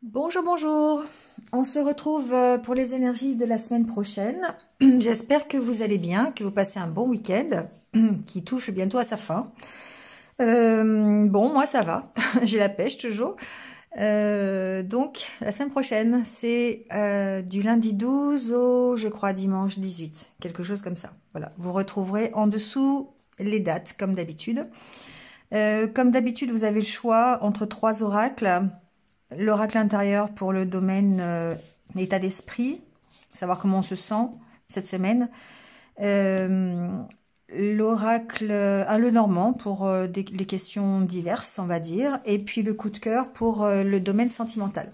Bonjour, bonjour. On se retrouve pour les énergies de la semaine prochaine. J'espère que vous allez bien, que vous passez un bon week-end qui touche bientôt à sa fin. Bon, moi ça va, j'ai la pêche toujours. Donc, la semaine prochaine, c'est du lundi 12 au, je crois, dimanche 18, quelque chose comme ça. Voilà, vous retrouverez en dessous les dates, comme d'habitude. Comme d'habitude, vous avez le choix entre 3 oracles. L'oracle intérieur pour le domaine état d'esprit, savoir comment on se sent cette semaine. L'oracle, le normand pour les questions diverses, on va dire. Et puis le coup de cœur pour le domaine sentimental.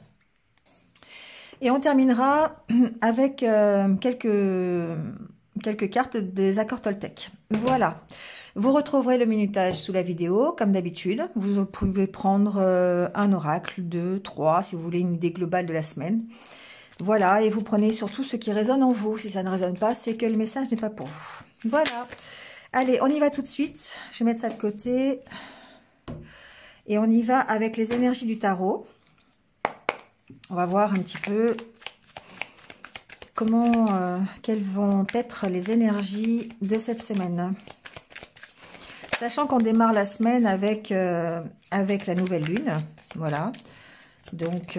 Et on terminera avec quelques cartes des accords Toltec. Voilà. Vous retrouverez le minutage sous la vidéo, comme d'habitude. Vous pouvez prendre un oracle, 2, 3, si vous voulez une idée globale de la semaine. Voilà, et vous prenez surtout ce qui résonne en vous. Si ça ne résonne pas, c'est que le message n'est pas pour vous. Voilà. Allez, on y va tout de suite. Je vais mettre ça de côté. Et on y va avec les énergies du tarot. On va voir un petit peu quelles vont être les énergies de cette semaine. Sachant qu'on démarre la semaine avec la nouvelle lune, voilà. Donc,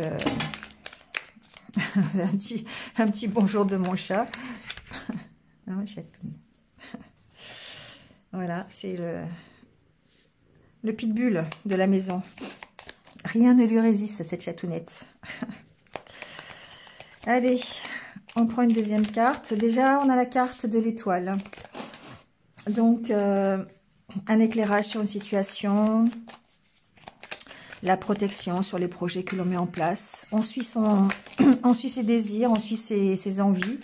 un petit bonjour de mon chat. Voilà, c'est le pitbull de la maison. Rien ne lui résiste à cette chatounette. Allez, on prend une deuxième carte. Déjà, on a la carte de l'étoile. Donc, un éclairage sur une situation, la protection sur les projets que l'on met en place. On suit ses désirs, on suit ses envies.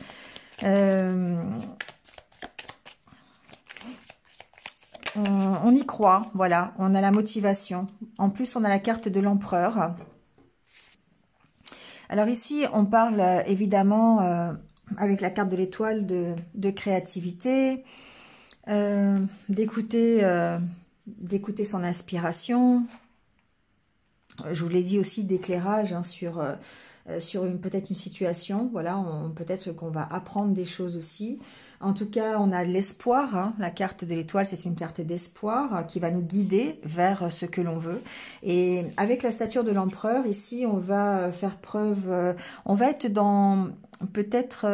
On y croit, voilà, on a la motivation. En plus, on a la carte de l'empereur. Alors ici, on parle évidemment, avec la carte de l'étoile, de créativité, d'écouter son inspiration. Je vous l'ai dit aussi, d'éclairage sur peut-être une situation. Voilà, peut-être qu'on va apprendre des choses aussi. En tout cas, on a l'espoir. Hein. La carte de l'étoile, c'est une carte d'espoir qui va nous guider vers ce que l'on veut. Et avec la stature de l'empereur, ici, on va faire preuve, on va être dans peut-être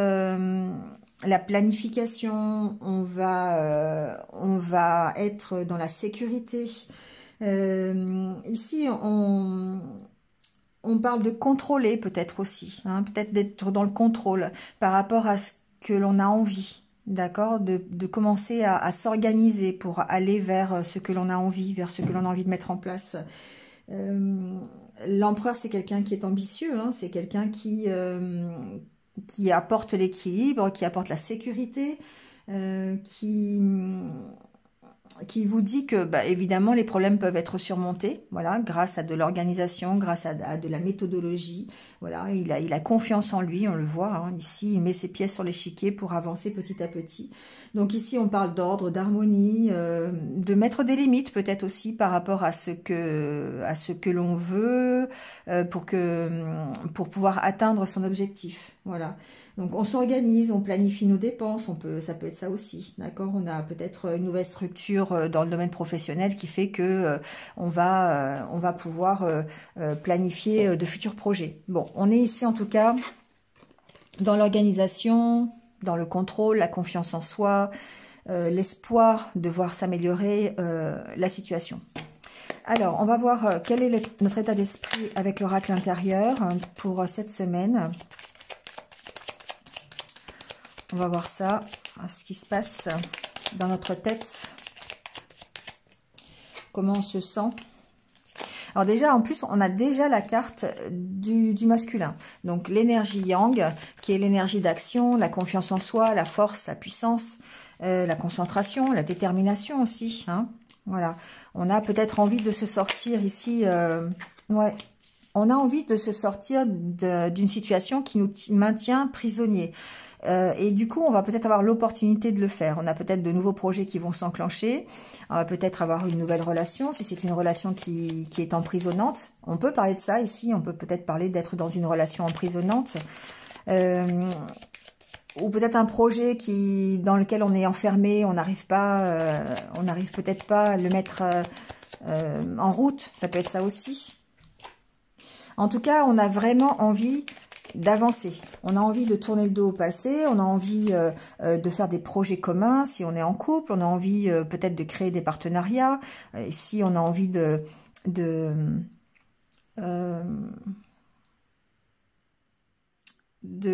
la planification, on va être dans la sécurité. Ici, on parle de contrôler peut-être aussi, hein, peut-être d'être dans le contrôle par rapport à ce que l'on a envie, d'accord, de commencer à s'organiser pour aller vers ce que l'on a envie, vers ce que l'on a envie de mettre en place. L'empereur, c'est quelqu'un qui est ambitieux, hein, c'est quelqu'un qui apporte l'équilibre, qui apporte la sécurité, qui vous dit que, bah, évidemment, les problèmes peuvent être surmontés, voilà, grâce à de l'organisation, grâce à de la méthodologie. Voilà, il a confiance en lui, on le voit, hein, ici, il met ses pieds sur l'échiquier pour avancer petit à petit. Donc ici, on parle d'ordre, d'harmonie, de mettre des limites peut-être aussi par rapport à ce que l'on veut, pour pouvoir atteindre son objectif. Voilà. Donc on s'organise, on planifie nos dépenses, ça peut être ça aussi, d'accord. On a peut-être une nouvelle structure dans le domaine professionnel qui fait que on va pouvoir planifier de futurs projets. Bon, on est ici en tout cas dans l'organisation, dans le contrôle, la confiance en soi, l'espoir de voir s'améliorer la situation. Alors, on va voir quel est notre état d'esprit avec l'oracle intérieur pour cette semaine. On va voir ça, ce qui se passe dans notre tête, comment on se sent. Alors déjà, en plus, on a déjà la carte du masculin. Donc l'énergie yang, qui est l'énergie d'action, la confiance en soi, la force, la puissance, la concentration, la détermination aussi. Hein. Voilà, on a peut-être envie de se sortir ici, ouais. On a envie de se sortir d'une situation qui nous maintient prisonniers. Et du coup, on va peut-être avoir l'opportunité de le faire. On a peut-être de nouveaux projets qui vont s'enclencher. On va peut-être avoir une nouvelle relation, si c'est une relation qui est emprisonnante. On peut parler de ça ici, on peut peut-être parler d'être dans une relation emprisonnante. Ou peut-être un projet dans lequel on est enfermé, on n'arrive peut-être pas à le mettre en route. Ça peut être ça aussi. En tout cas, on a vraiment envie d'avancer. On a envie de tourner le dos au passé, on a envie de faire des projets communs si on est en couple, on a envie peut-être de créer des partenariats, si on a envie de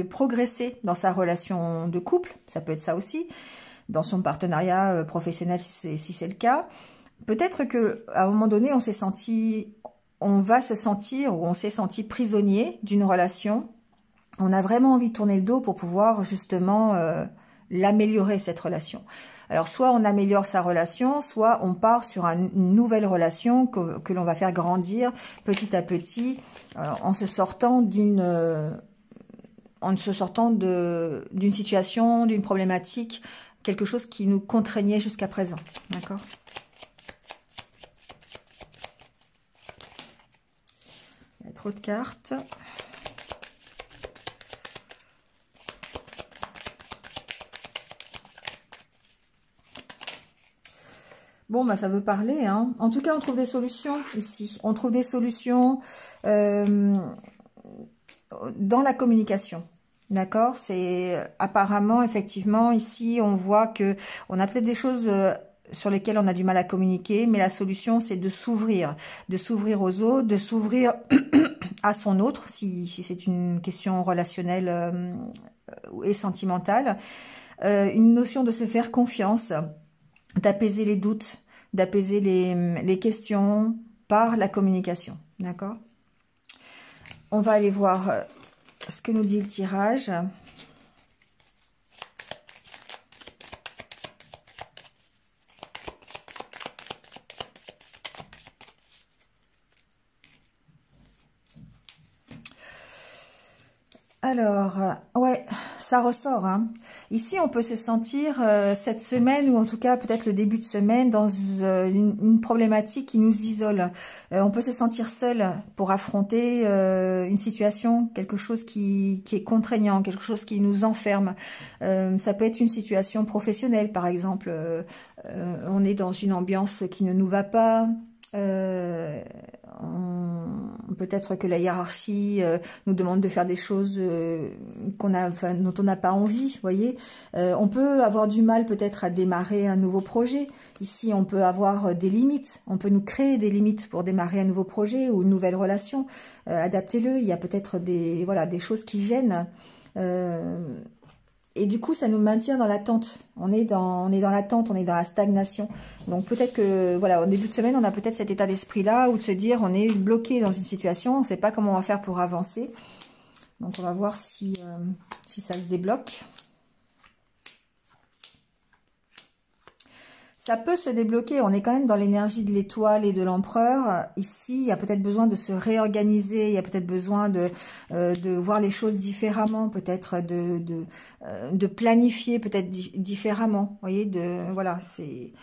progresser dans sa relation de couple, ça peut être ça aussi, dans son partenariat professionnel si c'est le cas. Peut-être qu'à un moment donné, on s'est senti prisonnier d'une relation. On a vraiment envie de tourner le dos pour pouvoir justement l'améliorer, cette relation. Alors, soit on améliore sa relation, soit on part sur une nouvelle relation que l'on va faire grandir petit à petit en se sortant d'une situation, d'une problématique, quelque chose qui nous contraignait jusqu'à présent. D'accord ? Il y a trop de cartes. Bon, bah, ça veut parler, hein. En tout cas, on trouve des solutions ici. On trouve des solutions dans la communication. D'accord? C'est apparemment, effectivement, ici, on voit que on a peut-être des choses sur lesquelles on a du mal à communiquer, mais la solution, c'est de s'ouvrir aux autres, de s'ouvrir à son autre, si c'est une question relationnelle et sentimentale. Une notion de se faire confiance, d'apaiser les doutes, d'apaiser les questions par la communication. D'accord? On va aller voir ce que nous dit le tirage. Alors, ouais, ça ressort, hein. Ici, on peut se sentir cette semaine, ou en tout cas peut-être le début de semaine, dans une problématique qui nous isole. On peut se sentir seul pour affronter une situation, quelque chose qui est contraignant, quelque chose qui nous enferme. Ça peut être une situation professionnelle, par exemple. On est dans une ambiance qui ne nous va pas. Peut-être que la hiérarchie nous demande de faire des choses dont on n'a pas envie, voyez. On peut avoir du mal peut-être à démarrer un nouveau projet. Ici, on peut avoir des limites. On peut nous créer des limites pour démarrer un nouveau projet ou une nouvelle relation. Adaptez-le. Il y a peut-être des choses qui gênent. Et du coup, ça nous maintient dans l'attente. On est dans l'attente, on est dans la stagnation. Donc peut-être que, voilà, au début de semaine, on a peut-être cet état d'esprit-là, ou de se dire, on est bloqué dans une situation, on ne sait pas comment on va faire pour avancer. Donc on va voir si ça se débloque. Ça peut se débloquer, on est quand même dans l'énergie de l'étoile et de l'empereur. Ici, il y a peut-être besoin de se réorganiser, il y a peut-être besoin de voir les choses différemment, peut-être de planifier peut-être différemment. Vous voyez, voilà, c'est...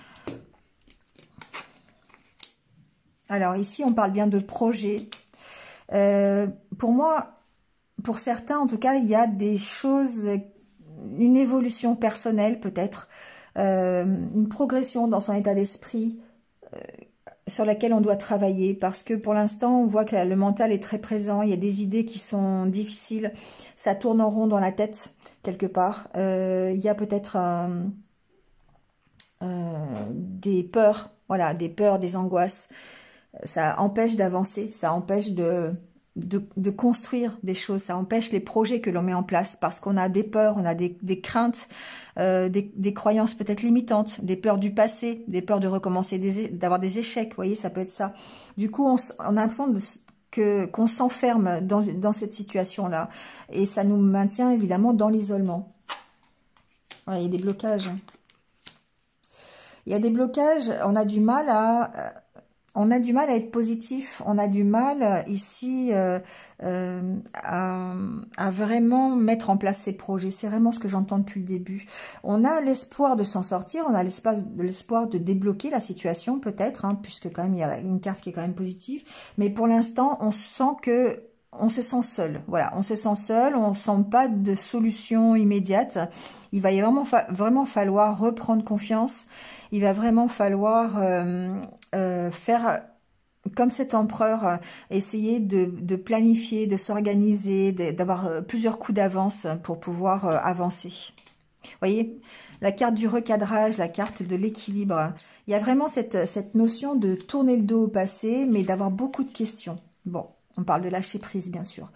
Alors ici, on parle bien de projet. Pour moi, pour certains, en tout cas, il y a des choses, une évolution personnelle peut-être, une progression dans son état d'esprit sur laquelle on doit travailler, parce que pour l'instant on voit que le mental est très présent, il y a des idées qui sont difficiles, ça tourne en rond dans la tête quelque part, il y a peut-être des peurs, voilà, des peurs, des angoisses, ça empêche d'avancer, ça empêche de construire des choses, ça empêche les projets que l'on met en place, parce qu'on a des peurs, on a des craintes, des croyances peut-être limitantes, des peurs du passé, des peurs de recommencer, d'avoir des échecs, vous voyez, ça peut être ça. Du coup, on a l'impression qu'on s'enferme dans cette situation-là, et ça nous maintient évidemment dans l'isolement. Voilà, il y a des blocages. Il y a des blocages, on a du mal On a du mal à être positif, on a du mal ici à vraiment mettre en place ces projets. C'est vraiment ce que j'entends depuis le début. On a l'espoir de s'en sortir, on a l'espoir de débloquer la situation peut-être, hein, puisque quand même il y a une carte qui est quand même positive. Mais pour l'instant, on sent que on se sent seul. Voilà, on se sent seul, on ne sent pas de solution immédiate. Il va vraiment falloir reprendre confiance. Il va vraiment falloir faire comme cet empereur, essayer de planifier, de s'organiser, d'avoir plusieurs coups d'avance pour pouvoir avancer. Vous voyez, la carte du recadrage, la carte de l'équilibre. Il y a vraiment cette notion de tourner le dos au passé, mais d'avoir beaucoup de questions. Bon, on parle de lâcher prise, bien sûr.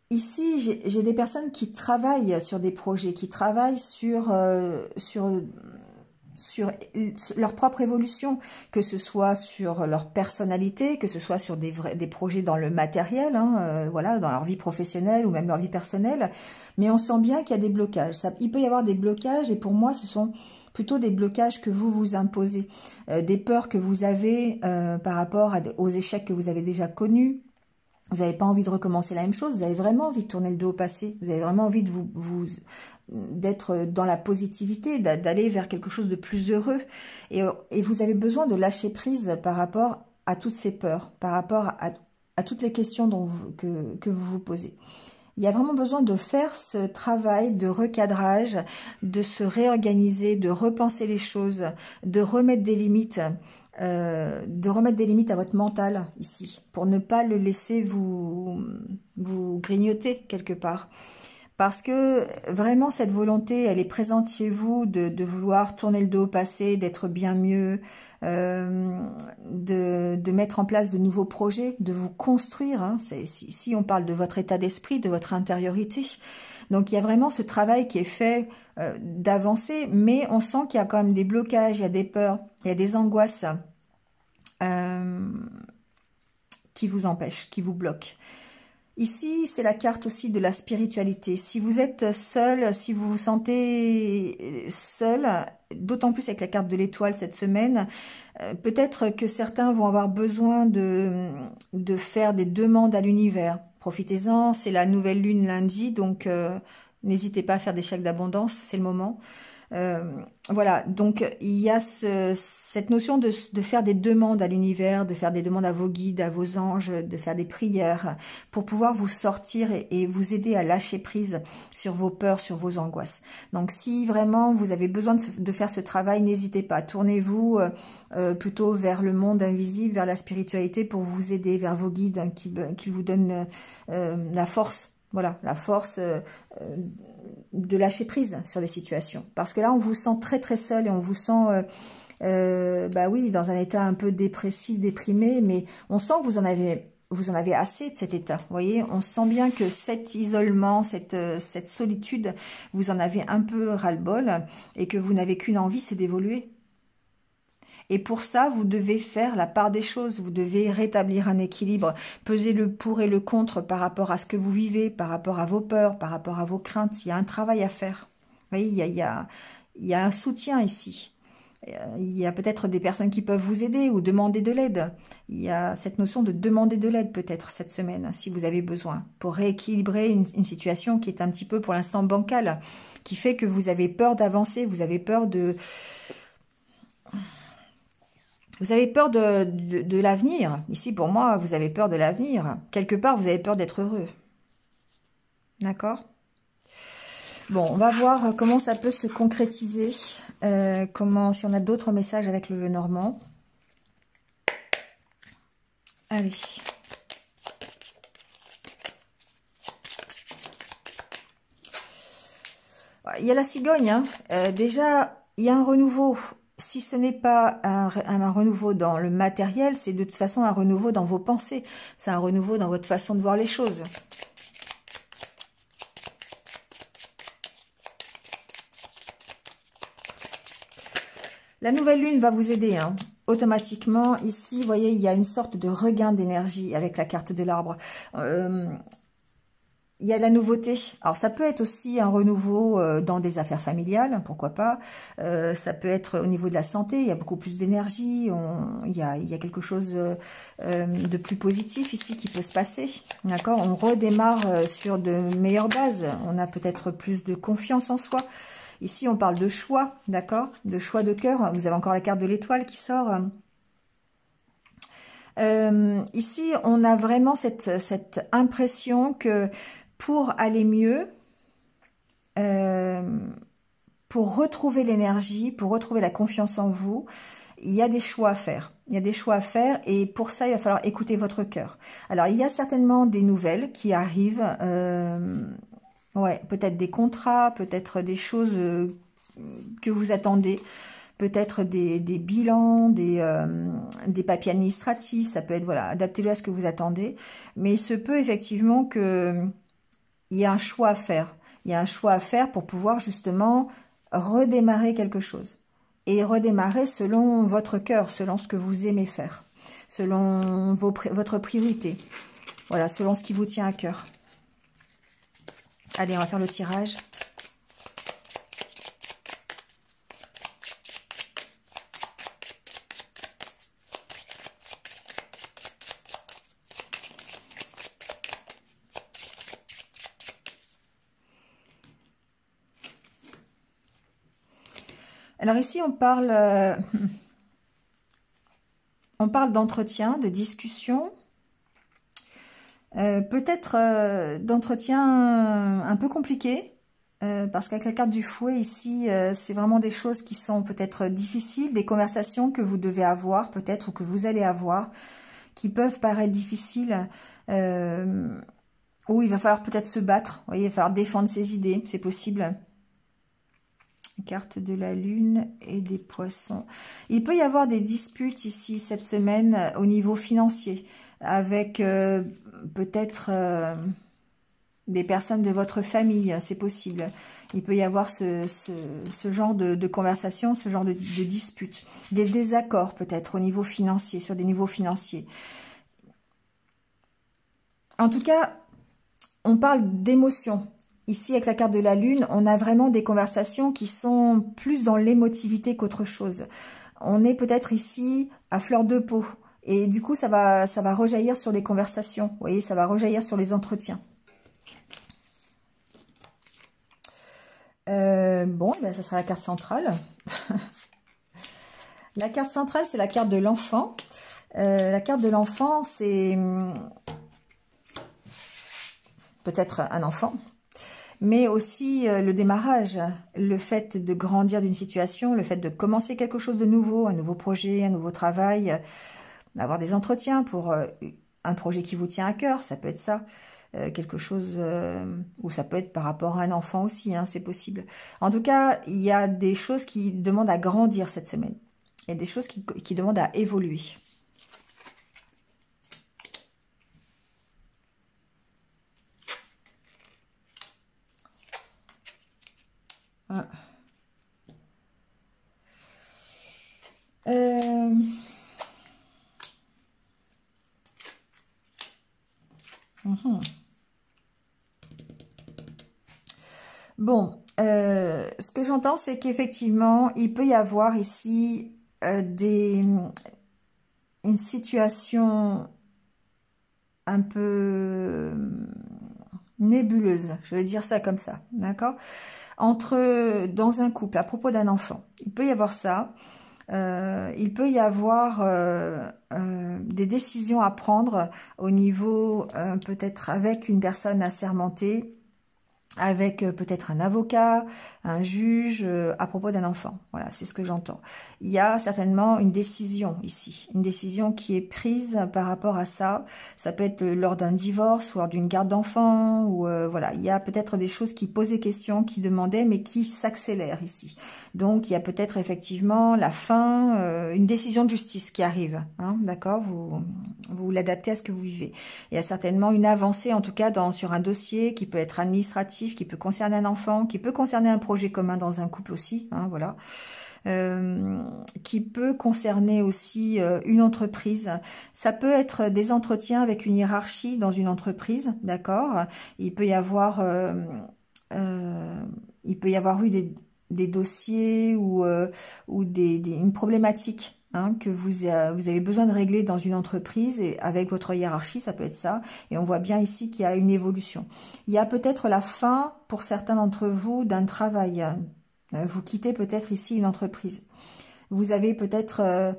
Ici, j'ai des personnes qui travaillent sur des projets, qui travaillent sur leur propre évolution, que ce soit sur leur personnalité, que ce soit sur des projets dans le matériel, hein, voilà, dans leur vie professionnelle ou même leur vie personnelle. Mais on sent bien qu'il y a des blocages. Il peut y avoir des blocages et pour moi, ce sont plutôt des blocages que vous vous imposez, des peurs que vous avez par rapport aux échecs que vous avez déjà connus. Vous n'avez pas envie de recommencer la même chose, vous avez vraiment envie de tourner le dos au passé, vous avez vraiment envie de d'être dans la positivité, d'aller vers quelque chose de plus heureux. Et vous avez besoin de lâcher prise par rapport à toutes ces peurs, par rapport à toutes les questions que vous vous posez. Il y a vraiment besoin de faire ce travail de recadrage, de se réorganiser, de repenser les choses, de remettre des limites. À votre mental ici, pour ne pas le laisser vous grignoter quelque part. Parce que vraiment cette volonté, elle est présente chez vous de vouloir tourner le dos au passé, d'être bien mieux, de mettre en place de nouveaux projets, de vous construire. Hein. Si on parle de votre état d'esprit, de votre intériorité. Donc il y a vraiment ce travail qui est fait d'avancer, mais on sent qu'il y a quand même des blocages, il y a des peurs, il y a des angoisses qui vous empêchent, qui vous bloquent. Ici, c'est la carte aussi de la spiritualité. Si vous êtes seul, si vous vous sentez seul, d'autant plus avec la carte de l'étoile cette semaine, peut-être que certains vont avoir besoin de faire des demandes à l'univers. Profitez-en, c'est la nouvelle lune lundi, donc n'hésitez pas à faire des chèques d'abondance, c'est le moment. Voilà, donc il y a cette notion de faire des demandes à l'univers, de faire des demandes à vos guides, à vos anges, de faire des prières pour pouvoir vous sortir et vous aider à lâcher prise sur vos peurs, sur vos angoisses. Donc si vraiment vous avez besoin de faire ce travail, n'hésitez pas, tournez-vous plutôt vers le monde invisible, vers la spiritualité pour vous aider, vers vos guides qui vous donnent la force. Voilà, la force de lâcher prise sur les situations. Parce que là, on vous sent très très seul et on vous sent, bah oui, dans un état un peu dépressif, déprimé, mais on sent que vous en avez assez de cet état. Vous voyez, on sent bien que cet isolement, cette solitude, vous en avez un peu ras-le-bol et que vous n'avez qu'une envie, c'est d'évoluer. Et pour ça, vous devez faire la part des choses, vous devez rétablir un équilibre, peser le pour et le contre par rapport à ce que vous vivez, par rapport à vos peurs, par rapport à vos craintes. Il y a un travail à faire. Vous voyez, il y a un soutien ici. Il y a peut-être des personnes qui peuvent vous aider ou demander de l'aide. Il y a cette notion de demander de l'aide peut-être cette semaine, si vous avez besoin, pour rééquilibrer une situation qui est un petit peu pour l'instant bancale, qui fait que vous avez peur d'avancer, vous avez peur de... Vous avez peur de l'avenir. Ici, pour moi, vous avez peur de l'avenir. Quelque part, vous avez peur d'être heureux. D'accord ? Bon, on va voir comment ça peut se concrétiser. Si on a d'autres messages avec le Lenormand. Allez. Il y a la cigogne. Hein. Déjà, il y a un renouveau. Si ce n'est pas un renouveau dans le matériel, c'est de toute façon un renouveau dans vos pensées. C'est un renouveau dans votre façon de voir les choses. La nouvelle lune va vous aider, hein. Automatiquement. Ici, vous voyez, il y a une sorte de regain d'énergie avec la carte de l'arbre. il y a de la nouveauté. Alors, ça peut être aussi un renouveau dans des affaires familiales, pourquoi pas. Ça peut être au niveau de la santé, il y a beaucoup plus d'énergie. Il y a quelque chose de plus positif ici qui peut se passer. D'accord? On redémarre sur de meilleures bases. On a peut-être plus de confiance en soi. Ici, on parle de choix, d'accord? De choix de cœur. Vous avez encore la carte de l'étoile qui sort. Ici, on a vraiment cette impression que pour aller mieux, pour retrouver l'énergie, pour retrouver la confiance en vous, il y a des choix à faire. Il y a des choix à faire et pour ça, il va falloir écouter votre cœur. Alors, il y a certainement des nouvelles qui arrivent. Ouais, peut-être des contrats, peut-être des choses que vous attendez. Peut-être des bilans, des papiers administratifs. Ça peut être, voilà, adaptez-le à ce que vous attendez. Mais il se peut effectivement que il y a un choix à faire. Il y a un choix à faire pour pouvoir justement redémarrer quelque chose. Et redémarrer selon votre cœur, selon ce que vous aimez faire, selon votre priorité. Voilà, selon ce qui vous tient à cœur. Allez, on va faire le tirage. Alors ici, on parle d'entretien, de discussion, peut-être d'entretien un peu compliqué, parce qu'avec la carte du fouet ici, c'est vraiment des choses qui sont peut-être difficiles, des conversations que vous devez avoir peut-être ou que vous allez avoir, qui peuvent paraître difficiles, où il va falloir peut-être se battre, vous voyez, il va falloir défendre ses idées, c'est possible. Carte de la lune et des poissons. Il peut y avoir des disputes ici cette semaine au niveau financier avec peut-être des personnes de votre famille, c'est possible. Il peut y avoir ce genre de conversation, ce genre de dispute. Des désaccords peut-être au niveau financier, sur des niveaux financiers. En tout cas, on parle d'émotions. Ici, avec la carte de la lune, on a vraiment des conversations qui sont plus dans l'émotivité qu'autre chose. On est peut-être ici à fleur de peau. Et du coup, ça va rejaillir sur les conversations. Vous voyez, ça va rejaillir sur les entretiens. Bon, ben, ça sera la carte centrale. La carte centrale, c'est la carte de l'enfant. La carte de l'enfant, c'est peut-être un enfant. Mais aussi le démarrage, le fait de grandir d'une situation, le fait de commencer quelque chose de nouveau, un nouveau projet, un nouveau travail, d'avoir des entretiens pour un projet qui vous tient à cœur, ça peut être ça, quelque chose, ou ça peut être par rapport à un enfant aussi, hein, c'est possible. En tout cas, il y a des choses qui demandent à grandir cette semaine, il y a des choses qui demandent à évoluer. Bon, ce que j'entends, c'est qu'effectivement, il peut y avoir ici une situation un peu nébuleuse, je vais dire ça comme ça, d'accord? Dans un couple, à propos d'un enfant, il peut y avoir ça, il peut y avoir des décisions à prendre au niveau, peut-être avec une personne assermentée, avec peut-être un avocat, un juge, à propos d'un enfant. Voilà, c'est ce que j'entends. Il y a certainement une décision ici, une décision qui est prise par rapport à ça. Ça peut être lors d'un divorce ou lors d'une garde d'enfant, ou voilà, il y a peut-être des choses qui posaient question, qui demandaient, mais qui s'accélèrent ici. Donc, il y a peut-être effectivement la fin, une décision de justice qui arrive, hein, d'accord? Vous l'adaptez à ce que vous vivez. Il y a certainement une avancée, en tout cas, sur un dossier qui peut être administratif, qui peut concerner un enfant, qui peut concerner un projet commun dans un couple aussi, hein, voilà. qui peut concerner aussi une entreprise. Ça peut être des entretiens avec une hiérarchie dans une entreprise, d'accord? Il peut y avoir eu des dossiers ou une problématique que vous avez besoin de régler dans une entreprise et avec votre hiérarchie, ça peut être ça. Et on voit bien ici qu'il y a une évolution. Il y a peut-être la fin, pour certains d'entre vous, d'un travail. Vous quittez peut-être ici une entreprise. Vous avez peut-être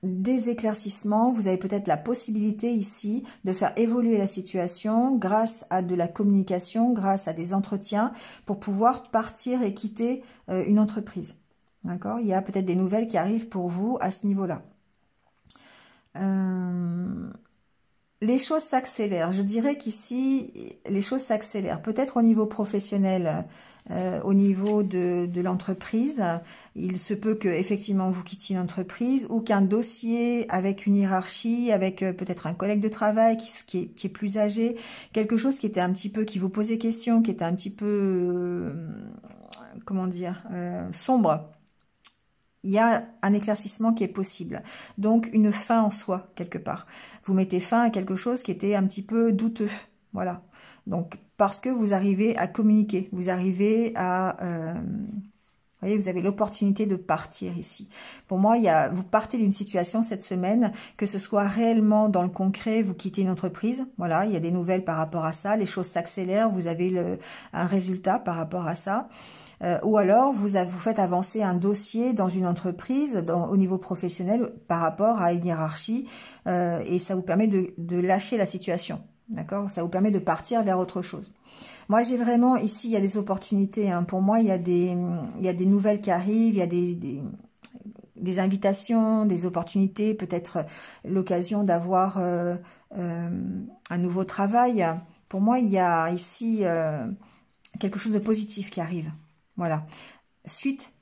des éclaircissements, vous avez peut-être la possibilité ici de faire évoluer la situation grâce à de la communication, grâce à des entretiens pour pouvoir partir et quitter une entreprise. D'accord? Il y a peut-être des nouvelles qui arrivent pour vous à ce niveau-là. Les choses s'accélèrent. Je dirais qu'ici, les choses s'accélèrent. Peut-être au niveau professionnel, au niveau de l'entreprise. Il se peut que effectivement vous quittiez une entreprise ou qu'un dossier avec une hiérarchie, avec peut-être un collègue de travail qui est plus âgé, quelque chose qui était un petit peu, qui vous posait question, qui était un petit peu, comment dire, sombre. Il y a un éclaircissement qui est possible. Donc, une fin en soi, quelque part. Vous mettez fin à quelque chose qui était un petit peu douteux. Voilà. Donc, parce que vous arrivez à communiquer. Vous arrivez à... vous voyez, vous avez l'opportunité de partir ici. Pour moi, vous partez d'une situation cette semaine, que ce soit réellement dans le concret, vous quittez une entreprise. Voilà, il y a des nouvelles par rapport à ça. Les choses s'accélèrent. Vous avez un résultat par rapport à ça. Ou alors, vous faites avancer un dossier dans une entreprise, au niveau professionnel, par rapport à une hiérarchie, et ça vous permet de lâcher la situation, d'accord? Ça vous permet de partir vers autre chose. Moi, j'ai vraiment, ici, il y a des opportunités. Pour moi, il y a des nouvelles qui arrivent, il y a des invitations, des opportunités, peut-être l'occasion d'avoir un nouveau travail. Pour moi, il y a ici quelque chose de positif qui arrive. Voilà, suite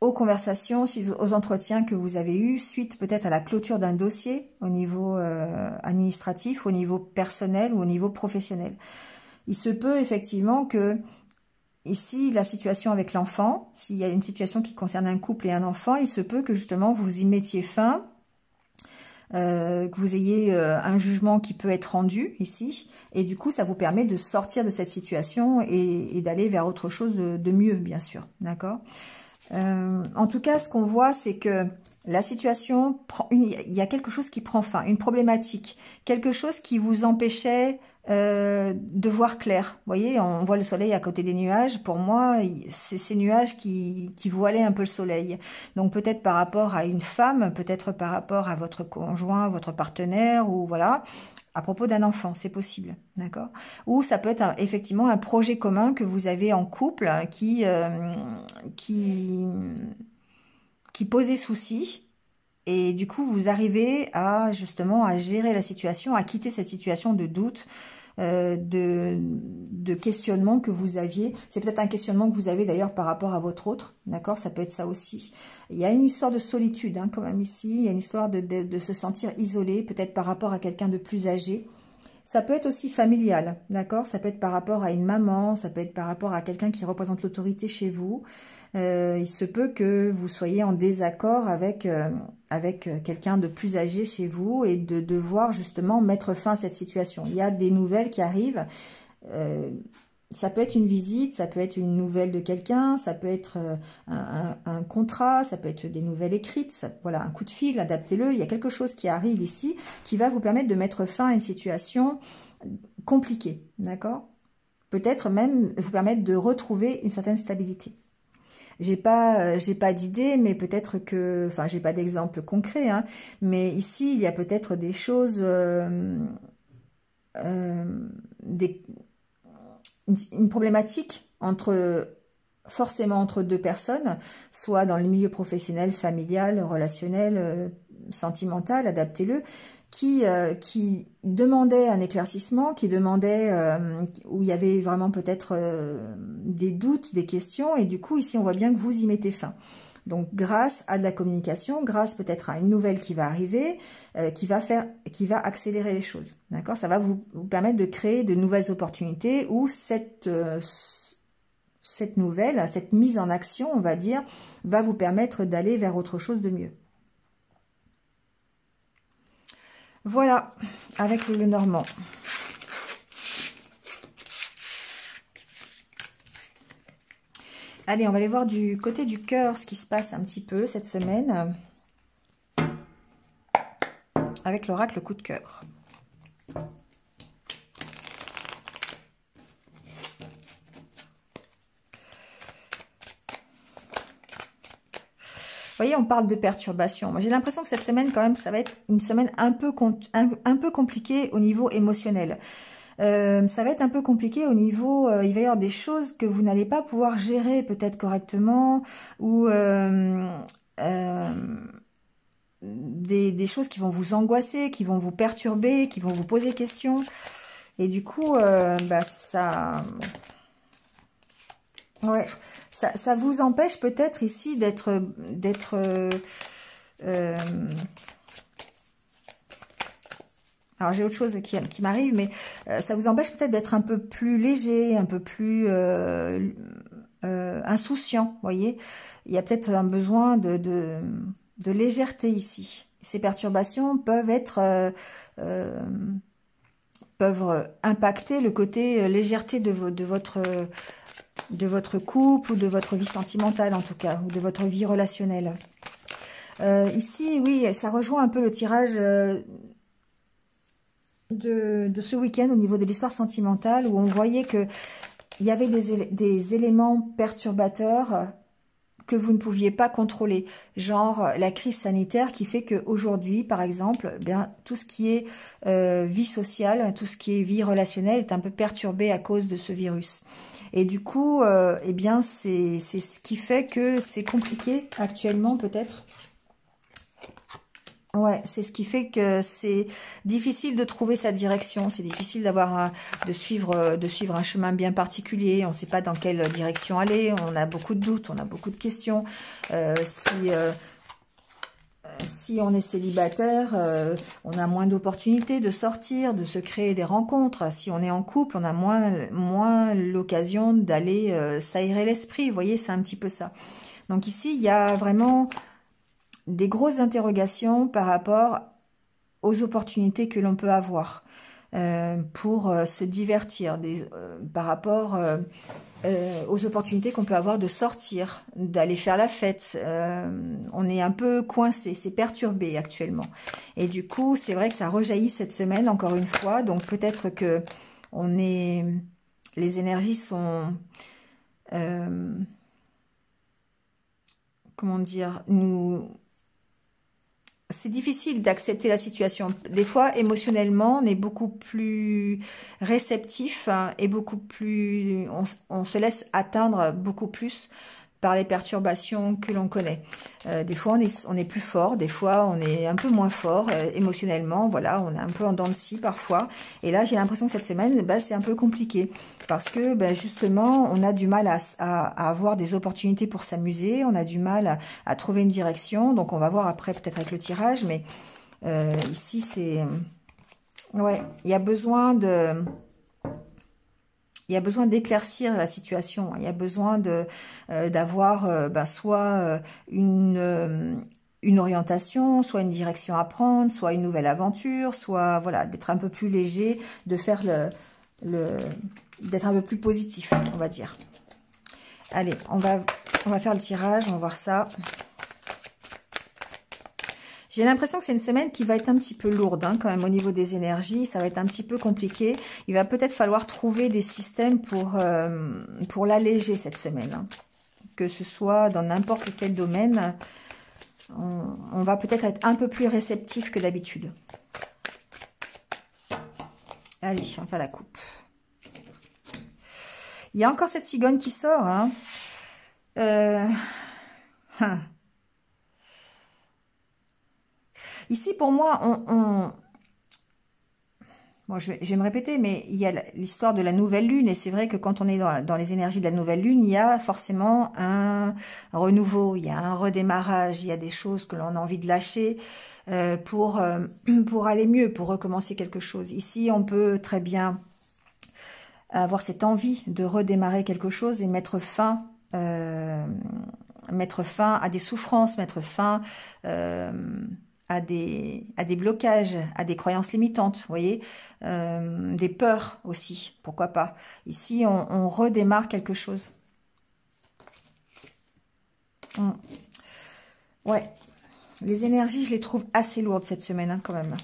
aux conversations, suite aux entretiens que vous avez eus, suite peut-être à la clôture d'un dossier au niveau administratif, au niveau personnel ou au niveau professionnel. Il se peut effectivement que ici, la situation avec l'enfant, s'il y a une situation qui concerne un couple et un enfant, il se peut que justement vous y mettiez fin, que vous ayez un jugement qui peut être rendu ici, et du coup ça vous permet de sortir de cette situation et d'aller vers autre chose de mieux, bien sûr, d'accord? En tout cas, ce qu'on voit, c'est que la situation, il y a quelque chose qui prend fin, une problématique, quelque chose qui vous empêchait de voir clair. Vous voyez, on voit le soleil à côté des nuages. Pour moi, c'est ces nuages qui voilaient un peu le soleil. Donc peut-être par rapport à une femme, peut-être par rapport à votre conjoint, votre partenaire, ou voilà, à propos d'un enfant, c'est possible, d'accord? Ou ça peut être effectivement un projet commun que vous avez en couple qui posait souci. Et du coup, vous arrivez justement à gérer la situation, à quitter cette situation de doute, de questionnement que vous aviez. C'est peut-être un questionnement que vous avez d'ailleurs par rapport à votre autre, d'accord? Ça peut être ça aussi. Il y a une histoire de solitude quand même ici, il y a une histoire de se sentir isolé, peut-être par rapport à quelqu'un de plus âgé. Ça peut être aussi familial, d'accord? Ça peut être par rapport à une maman, ça peut être par rapport à quelqu'un qui représente l'autorité chez vous. Il se peut que vous soyez en désaccord avec quelqu'un de plus âgé chez vous et de devoir justement mettre fin à cette situation. Il y a des nouvelles qui arrivent. Ça peut être une visite, ça peut être une nouvelle de quelqu'un, ça peut être un contrat, ça peut être des nouvelles écrites, voilà, un coup de fil, adaptez-le. Il y a quelque chose qui arrive ici qui va vous permettre de mettre fin à une situation compliquée, d'accord? Peut-être même vous permettre de retrouver une certaine stabilité. J'ai pas d'idée, mais peut-être que, enfin, j'ai pas d'exemple concret, mais ici, il y a peut-être des choses, une problématique forcément entre deux personnes, soit dans le milieu professionnel, familial, relationnel, sentimental, adaptez-le, qui demandait un éclaircissement, qui demandait, où il y avait vraiment peut-être des doutes, des questions, et du coup, ici, on voit bien que vous y mettez fin. Donc, grâce à de la communication, grâce peut-être à une nouvelle qui va arriver, qui va accélérer les choses. D'accord? Ça va vous permettre de créer de nouvelles opportunités où cette nouvelle, cette mise en action, on va dire, va vous permettre d'aller vers autre chose de mieux. Voilà, avec le Normand. Allez, on va aller voir du côté du cœur ce qui se passe un petit peu cette semaine avec l'oracle coup de cœur. Vous voyez, on parle de perturbation. Moi, j'ai l'impression que cette semaine, quand même, ça va être une semaine un peu compliquée au niveau émotionnel. Ça va être un peu compliqué au niveau... il va y avoir des choses que vous n'allez pas pouvoir gérer peut-être correctement ou des choses qui vont vous angoisser, qui vont vous perturber, qui vont vous poser question. Et du coup, bah, ouais... Ça vous empêche peut-être ici d'être... alors j'ai autre chose qui m'arrive, mais ça vous empêche peut-être d'être un peu plus léger, un peu plus insouciant, vous voyez. Il y a peut-être un besoin de légèreté ici. Ces perturbations peuvent être... peuvent impacter le côté légèreté de votre couple ou de votre vie sentimentale en tout cas, ou de votre vie relationnelle. Ici, oui, ça rejoint un peu le tirage de ce week-end au niveau de l'histoire sentimentale où on voyait qu'il y avait des éléments perturbateurs que vous ne pouviez pas contrôler, genre la crise sanitaire qui fait qu'aujourd'hui, par exemple, bien, tout ce qui est vie sociale, tout ce qui est vie relationnelle est un peu perturbé à cause de ce virus. Et du coup, eh bien, c'est ce qui fait que c'est compliqué actuellement, peut-être. Ouais, c'est ce qui fait que c'est difficile de trouver sa direction. C'est difficile de suivre un chemin bien particulier. On ne sait pas dans quelle direction aller. On a beaucoup de doutes, on a beaucoup de questions. Si on est célibataire, on a moins d'opportunités de sortir, de se créer des rencontres. Si on est en couple, on a moins l'occasion d'aller s'aérer l'esprit. Vous voyez, c'est un petit peu ça. Donc ici, il y a vraiment des grosses interrogations par rapport aux opportunités que l'on peut avoir pour se divertir, par rapport aux opportunités qu'on peut avoir de sortir, d'aller faire la fête. On est un peu coincé, c'est perturbé actuellement. Et du coup, c'est vrai que ça rejaillit cette semaine, encore une fois. Donc peut-être que les énergies sont... comment dire, c'est difficile d'accepter la situation. Des fois, émotionnellement, on est beaucoup plus réceptif et beaucoup plus... On se laisse atteindre beaucoup plus par les perturbations que l'on connaît. Des fois, on est plus fort. Des fois, on est un peu moins fort émotionnellement. Voilà, on est un peu en dents de scie parfois. Et là, j'ai l'impression que cette semaine, bah, c'est un peu compliqué. Parce que, bah, justement, on a du mal à avoir des opportunités pour s'amuser. On a du mal à trouver une direction. Donc, on va voir après, peut-être avec le tirage. Mais ici, c'est... Ouais, il y a besoin de... Il y a besoin d'éclaircir la situation. Il y a besoin d'avoir soit une orientation, soit une direction à prendre, soit une nouvelle aventure, soit voilà, d'être un peu plus léger, de faire d'être un peu plus positif, on va dire. Allez, on va faire le tirage, on va voir ça. J'ai l'impression que c'est une semaine qui va être un petit peu lourde hein, quand même au niveau des énergies. Ça va être un petit peu compliqué. Il va peut-être falloir trouver des systèmes pour l'alléger cette semaine. Hein. Que ce soit dans n'importe quel domaine, on va peut-être être un peu plus réceptif que d'habitude. Allez, on va faire la coupe. Il y a encore cette cigogne qui sort. Hein. Ici, pour moi, bon, je vais me répéter, mais il y a l'histoire de la nouvelle lune. Et c'est vrai que quand on est dans les énergies de la nouvelle lune, il y a forcément un renouveau, il y a un redémarrage, il y a des choses que l'on a envie de lâcher pour aller mieux, pour recommencer quelque chose. Ici, on peut très bien avoir cette envie de redémarrer quelque chose et mettre fin à des souffrances, mettre fin à des blocages, à des croyances limitantes, vous voyez, des peurs aussi, pourquoi pas. Ici, on redémarre quelque chose. Ouais, les énergies, je les trouve assez lourdes cette semaine, hein, quand même.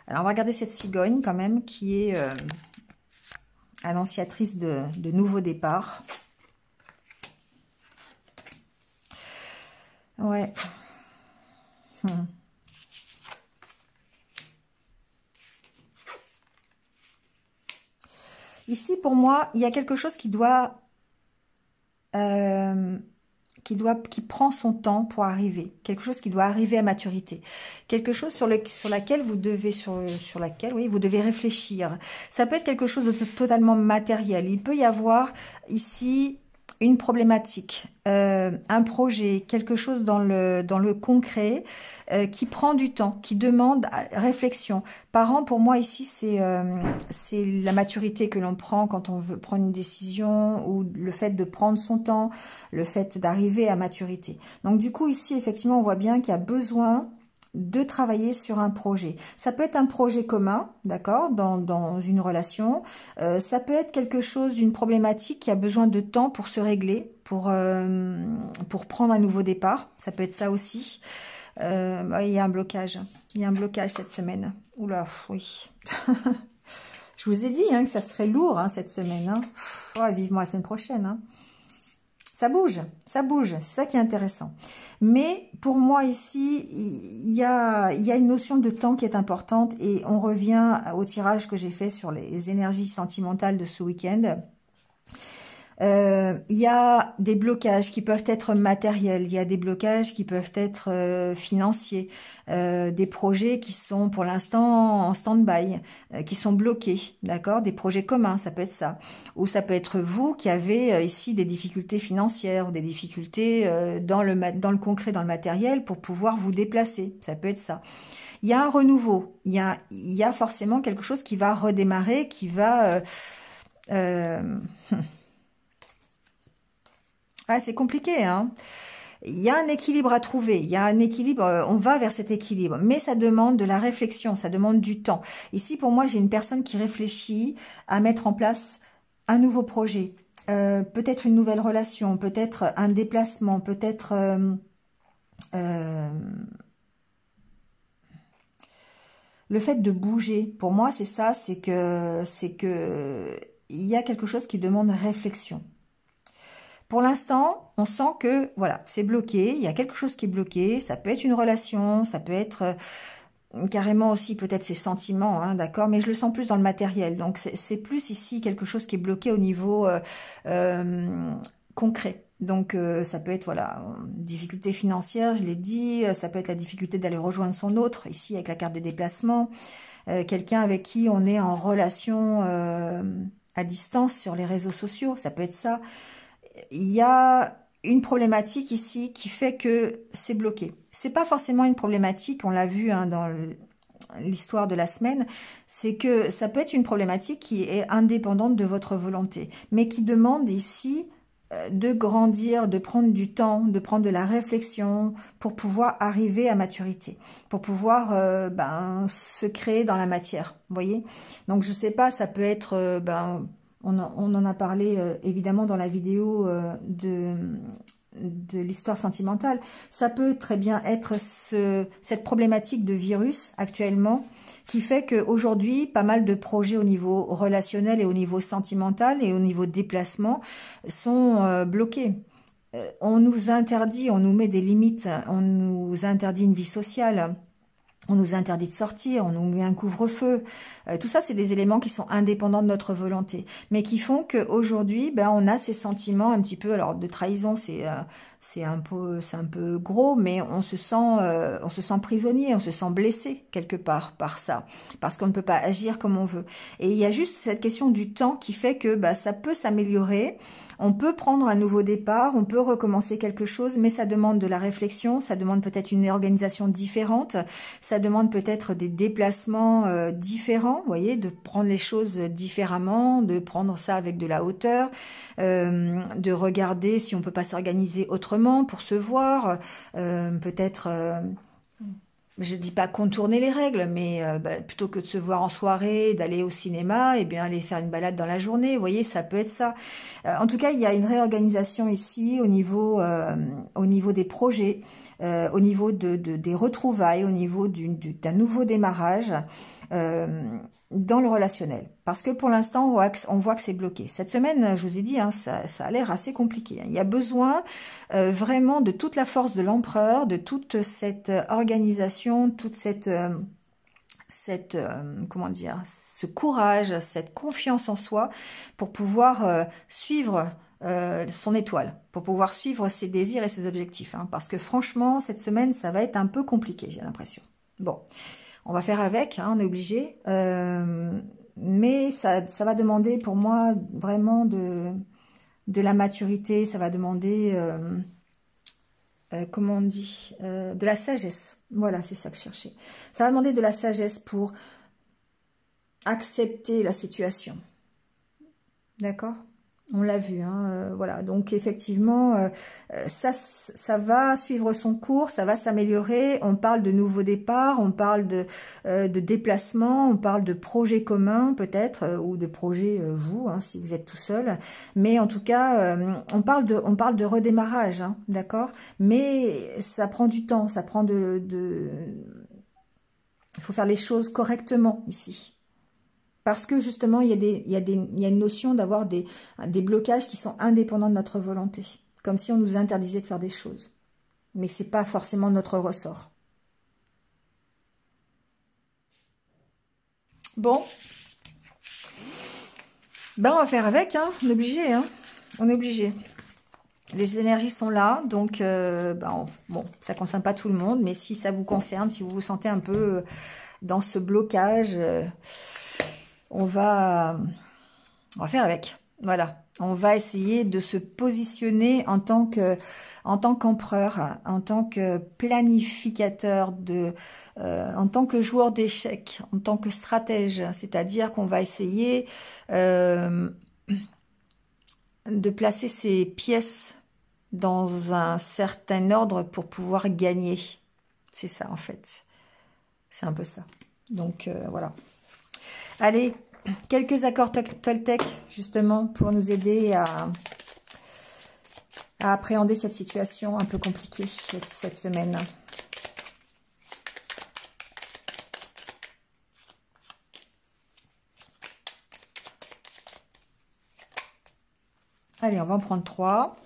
Alors, on va regarder cette cigogne quand même, qui est annonciatrice de nouveaux départs. Ouais. Ici, pour moi, il y a quelque chose qui prend son temps pour arriver, quelque chose qui doit arriver à maturité, quelque chose sur laquelle vous devez oui, vous devez réfléchir. Ça peut être quelque chose de totalement matériel. Il peut y avoir ici une problématique, un projet, quelque chose dans le concret qui prend du temps, qui demande réflexion. Par an, pour moi, ici, c'est la maturité que l'on prend quand on veut prendre une décision, ou le fait de prendre son temps, le fait d'arriver à maturité. Donc, du coup, ici, effectivement, on voit bien qu'il y a besoin de travailler sur un projet. Ça peut être un projet commun, d'accord, dans une relation. Ça peut être quelque chose, une problématique qui a besoin de temps pour se régler, pour prendre un nouveau départ. Ça peut être ça aussi. Il y a un blocage. Il y a un blocage cette semaine. Oula, oui. Je vous ai dit hein, que ça serait lourd hein, cette semaine. Hein. Oh, vivement la semaine prochaine. Hein. Ça bouge, c'est ça qui est intéressant. Mais pour moi ici, il y a une notion de temps qui est importante et on revient au tirage que j'ai fait sur les énergies sentimentales de ce week-end. Il y a des blocages qui peuvent être matériels, il y a des blocages qui peuvent être financiers, des projets qui sont pour l'instant en stand-by, qui sont bloqués, d'accord, des projets communs, ça peut être ça. Ou ça peut être vous qui avez ici des difficultés financières, ou des difficultés dans le concret, dans le matériel, pour pouvoir vous déplacer, ça peut être ça. Il y a un renouveau, il y a forcément quelque chose qui va redémarrer, qui va... Ah, c'est compliqué, hein. Il y a un équilibre à trouver, il y a un équilibre, on va vers cet équilibre, mais ça demande de la réflexion, ça demande du temps. Ici, pour moi, j'ai une personne qui réfléchit à mettre en place un nouveau projet, peut-être une nouvelle relation, peut-être un déplacement, peut-être... le fait de bouger, pour moi, c'est ça, c'est que il y a quelque chose qui demande réflexion. Pour l'instant, on sent que, voilà, c'est bloqué, il y a quelque chose qui est bloqué, ça peut être une relation, ça peut être carrément aussi peut-être ses sentiments, hein, d'accord, mais je le sens plus dans le matériel, donc c'est plus ici quelque chose qui est bloqué au niveau concret. Donc, ça peut être, voilà, difficulté financière, je l'ai dit, ça peut être la difficulté d'aller rejoindre son autre, ici avec la carte des déplacements, quelqu'un avec qui on est en relation à distance sur les réseaux sociaux, ça peut être ça. Il y a une problématique ici qui fait que c'est bloqué. C'est pas forcément une problématique, on l'a vu hein, dans l'histoire de la semaine, c'est que ça peut être une problématique qui est indépendante de votre volonté, mais qui demande ici de grandir, de prendre du temps, de prendre de la réflexion pour pouvoir arriver à maturité, pour pouvoir se créer dans la matière, vous voyez. Donc je sais pas, ça peut être... on en a parlé évidemment dans la vidéo de l'histoire sentimentale. Ça peut très bien être cette problématique de virus actuellement qui fait qu'aujourd'hui, pas mal de projets au niveau relationnel et au niveau sentimental et au niveau déplacement sont bloqués. On nous interdit, on nous met des limites, on nous interdit une vie sociale. On nous interdit de sortir, on nous met un couvre-feu. Tout ça, c'est des éléments qui sont indépendants de notre volonté, mais qui font qu'aujourd'hui, on a ces sentiments un petit peu, alors de trahison, c'est un peu gros, mais on se sent prisonnier, on se sent blessé quelque part par ça, parce qu'on ne peut pas agir comme on veut. Et il y a juste cette question du temps qui fait que ça peut s'améliorer. On peut prendre un nouveau départ, on peut recommencer quelque chose, mais ça demande de la réflexion, ça demande peut-être une organisation différente, ça demande peut-être des déplacements différents, vous voyez, de prendre les choses différemment, de prendre ça avec de la hauteur, de regarder si on peut pas s'organiser autrement pour se voir, peut-être... je dis pas contourner les règles, mais plutôt que de se voir en soirée, d'aller au cinéma, et bien aller faire une balade dans la journée. Vous voyez, ça peut être ça. En tout cas, il y a une réorganisation ici au niveau des projets, au niveau des retrouvailles, au niveau d'un nouveau démarrage dans le relationnel. Parce que pour l'instant, on voit que c'est bloqué. Cette semaine, je vous ai dit, hein, ça a l'air assez compliqué. Il y a besoin vraiment de toute la force de l'empereur, de toute cette organisation, toute comment dire, ce courage, cette confiance en soi pour pouvoir suivre son étoile, pour pouvoir suivre ses désirs et ses objectifs. Hein, parce que franchement, cette semaine, ça va être un peu compliqué, j'ai l'impression. Bon, on va faire avec, hein, on est obligé. Mais ça va demander pour moi vraiment de la maturité, ça va demander, comment on dit, de la sagesse. Voilà, c'est ça que je cherchais. Ça va demander de la sagesse pour accepter la situation. D'accord ? On l'a vu, hein, voilà. Donc effectivement, ça va suivre son cours, ça va s'améliorer. On parle de nouveaux départs, on parle de déplacement, on parle de projets communs peut-être, ou de projets vous, hein, si vous êtes tout seul. Mais en tout cas, on parle de redémarrage, hein, d'accord. Mais ça prend du temps, ça prend il faut faire les choses correctement ici. Parce que justement, il y a une notion d'avoir des blocages qui sont indépendants de notre volonté. Comme si on nous interdisait de faire des choses. Mais ce n'est pas forcément notre ressort. Bon. Ben, on va faire avec, hein. On est obligé, hein. On est obligé. Les énergies sont là, donc bon, ça ne concerne pas tout le monde, mais si ça vous concerne, si vous vous sentez un peu dans ce blocage... on va faire avec. Voilà. On va essayer de se positionner en tant qu'empereur, en tant que planificateur, en tant que joueur d'échecs, en tant que stratège. C'est-à-dire qu'on va essayer de placer ces pièces dans un certain ordre pour pouvoir gagner. C'est ça, en fait. C'est un peu ça. Donc, voilà. Allez, quelques accords Toltec, justement, pour nous aider à appréhender cette situation un peu compliquée cette semaine. Allez, on va en prendre 3.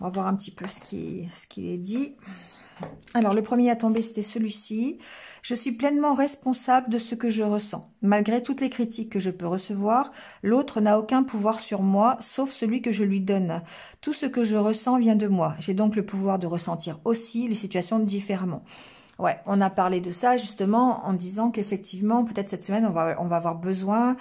On va voir un petit peu ce qu'il est dit. Alors, le premier à tomber, c'était celui-ci. Je suis pleinement responsable de ce que je ressens. Malgré toutes les critiques que je peux recevoir, l'autre n'a aucun pouvoir sur moi, sauf celui que je lui donne. Tout ce que je ressens vient de moi. J'ai donc le pouvoir de ressentir aussi les situations différemment. Ouais, on a parlé de ça justement en disant qu'effectivement, peut-être cette semaine, on va avoir besoin...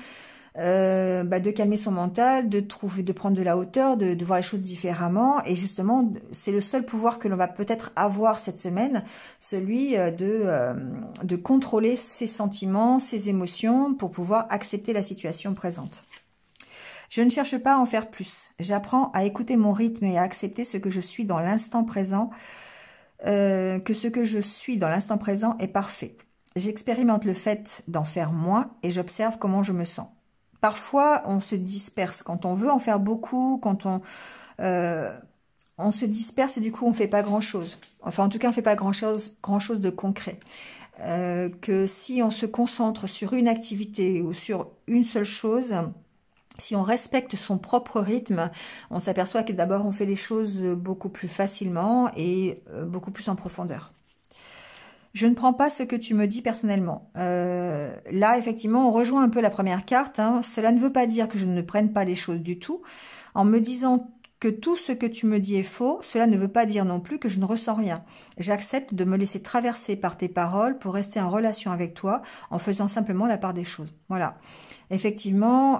de calmer son mental, de prendre de la hauteur, de voir les choses différemment. Et justement, c'est le seul pouvoir que l'on va peut-être avoir cette semaine, celui de contrôler ses sentiments, ses émotions pour pouvoir accepter la situation présente. Je ne cherche pas à en faire plus. J'apprends à écouter mon rythme et à accepter ce que je suis dans l'instant présent, que ce que je suis dans l'instant présent est parfait. J'expérimente le fait d'en faire moins et j'observe comment je me sens. Parfois, on se disperse. Quand on veut en faire beaucoup, quand on se disperse et du coup, on ne fait pas grand-chose. Enfin, en tout cas, on ne fait pas grand-chose de concret. Que si on se concentre sur une activité ou sur une seule chose, si on respecte son propre rythme, on s'aperçoit que d'abord, on fait les choses beaucoup plus facilement et beaucoup plus en profondeur. Je ne prends pas ce que tu me dis personnellement. Là, effectivement, on rejoint un peu la première carte. Hein. Cela ne veut pas dire que je ne prenne pas les choses du tout. En me disant que tout ce que tu me dis est faux, cela ne veut pas dire non plus que je ne ressens rien. J'accepte de me laisser traverser par tes paroles pour rester en relation avec toi en faisant simplement la part des choses. Voilà. Effectivement,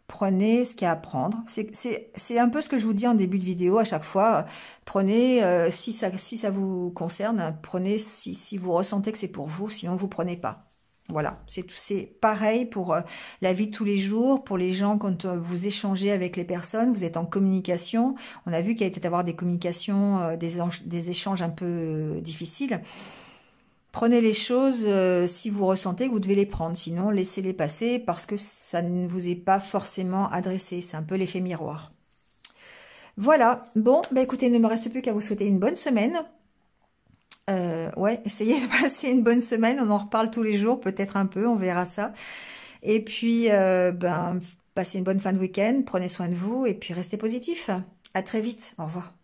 Prenez ce qu'il y a à prendre. C'est un peu ce que je vous dis en début de vidéo à chaque fois. Prenez, si ça vous concerne, prenez si vous ressentez que c'est pour vous, sinon vous prenez pas. Voilà, c'est pareil pour la vie de tous les jours, pour les gens quand vous échangez avec les personnes, vous êtes en communication. On a vu qu'il y allait peut-être avoir des communications, des échanges un peu difficiles. Prenez les choses si vous ressentez que vous devez les prendre, sinon laissez-les passer parce que ça ne vous est pas forcément adressé. C'est un peu l'effet miroir. Voilà, bon, bah écoutez, il ne me reste plus qu'à vous souhaiter une bonne semaine. Ouais, essayez de passer une bonne semaine, on en reparle tous les jours, peut-être un peu, on verra ça. Et puis, ben, passez une bonne fin de week-end, prenez soin de vous et puis restez positif. À très vite, au revoir.